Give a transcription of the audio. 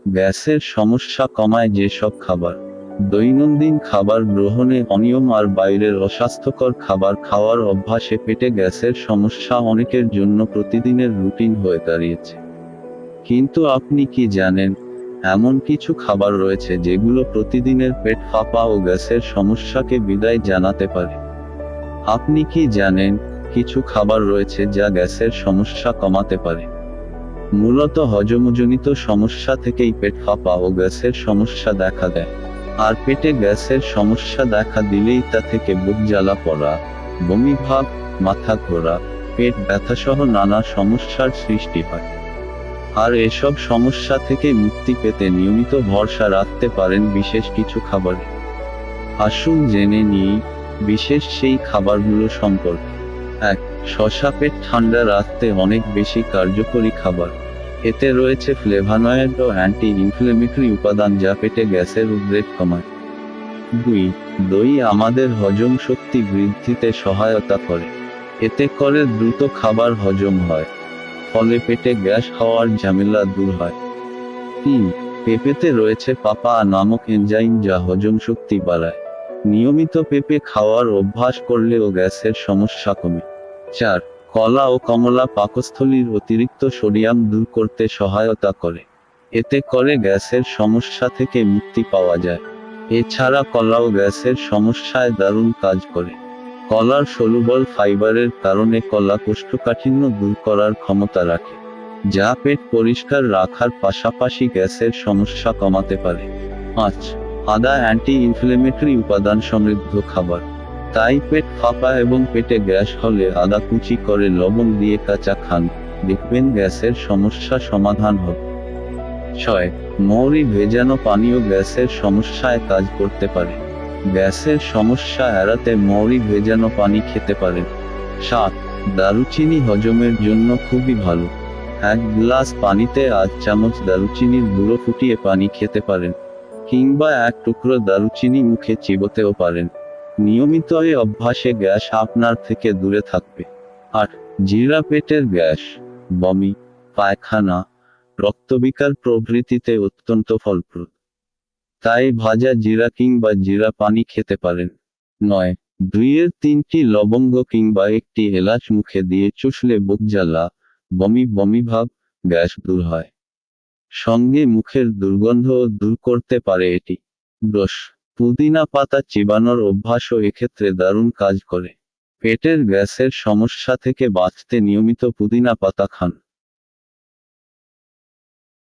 গ্যাসের সমস্যা কমায় যেসব খাবার দৈনন্দিন খাবার গ্রহণে অনিয়ম আর বাইরের অস্বাস্থ্যকর খাবার খাওয়ার অভ্যাসে পেটে গ্যাসের সমস্যা অনেকের জন্য প্রতিদিনের রুটিন হয়ে দাঁড়িয়েছে। কিন্তু আপনি কি জানেন, এমন কিছু খাবার রয়েছে যেগুলো প্রতিদিনের পেট ফাঁপা ও গ্যাসের সমস্যাকে বিদায় জানাতে পারে? আপনি কি জানেন, কিছু খাবার রয়েছে যা গ্যাসের সমস্যা কমাতে পারে? মূলত হজমজনিত সমস্যা থেকেই পেট ফাঁপা ও গ্যাসের সমস্যা দেখা দেয়। আর পেটে গ্যাসের সমস্যা দেখা দিলেই তা থেকে বুক জ্বালা পড়া, বমি ভাব, মাথা ঘোরা, পেট ব্যথাসহ নানা সমস্যার সৃষ্টি হয়। আর এসব সমস্যা থেকে মুক্তি পেতে নিয়মিত ভরসা রাখতে পারেন বিশেষ কিছু খাবারে। আসুন জেনে নিই বিশেষ সেই খাবারগুলো সম্পর্কে। 1. শসা পেট ঠান্ডা রাখতে অনেক বেশি কার্যকরী খাবার। এতে রয়েছে ফ্লেভানয়েড ও অ্যান্টি ইনফ্লেমেটরি উপাদান যা পেটে গ্যাসের উদ্রেক কমায়। 2. দই আমাদের হজম শক্তি বৃদ্ধিতে সহায়তা করে। এতে করে দ্রুত খাবার হজম হয়, ফলে পেটে গ্যাস হওয়ার ঝামেলা দূর হয়। 3. পেঁপেতে রয়েছে পাপা নামক এনজাইম যা হজম শক্তি বাড়ায়। নিয়মিত পেঁপে খাওয়ার অভ্যাস করলেও গ্যাসের সমস্যা কমে। 4. কলা ও কমলা পাকস্থলীর অতিরিক্ত সোডিয়াম দূর করতে সহায়তা করে। এতে করে গ্যাসের সমস্যা থেকে মুক্তি পাওয়া যায়। এছাড়া কলাও গ্যাসের সমস্যায় দারুণ কাজ করে। কলার সলুবল ফাইবারের কারণে কলা কোষ্ঠকাঠিন্য দূর করার ক্ষমতা রাখে, যা পেট পরিষ্কার রাখার পাশাপাশি গ্যাসের সমস্যা কমাতে পারে। 5. আদা অ্যান্টি ইনফ্লেমেটরি উপাদান সমৃদ্ধ খাবার। তাই পেট ফাঁপা এবং পেটে গ্যাস হলে আদা কুচি করে লবণ দিয়ে কাঁচা খান, দেখবেন গ্যাসের সমস্যা সমাধান হবে। 6. মৌরি ভেজানো পানীয় গ্যাসের সমস্যায় কাজ করতে পারে। গ্যাসের সমস্যা এড়াতে মৌরি ভেজানো পানি খেতে পারেন। 7. দারুচিনি হজমের জন্য খুবই ভালো। 1 গ্লাস পানিতে আধ চামচ দারুচিনির গুঁড়ো ফুটিয়ে পানি খেতে পারেন, কিংবা 1 টুকরো দারুচিনি মুখে চিবোতেও পারেন। নিয়মিত এই অভ্যাসে গ্যাস আপনার থেকে দূরে থাকবে। 8. জিরা পেটের গ্যাস, বমি, পায়খানা, রক্তবিকার প্রভৃতিতে অত্যন্ত ফলপ্রদ। তাই ভাজা জিরা কিংবা জিরা পানি খেতে পারেন। 9. 2-3টি লবঙ্গ কিংবা 1টি এলাচ মুখে দিয়ে চুষলে বুক জ্বালা, বমি ভাব, গ্যাস দূর হয়। সঙ্গে মুখের দুর্গন্ধও দূর করতে পারে এটি। 10. পুদিনা পাতা চিবানোর অভ্যাসও এক্ষেত্রে দারুণ কাজ করে। পেটের গ্যাসের সমস্যা থেকে বাঁচতে নিয়মিত পুদিনা পাতা খান।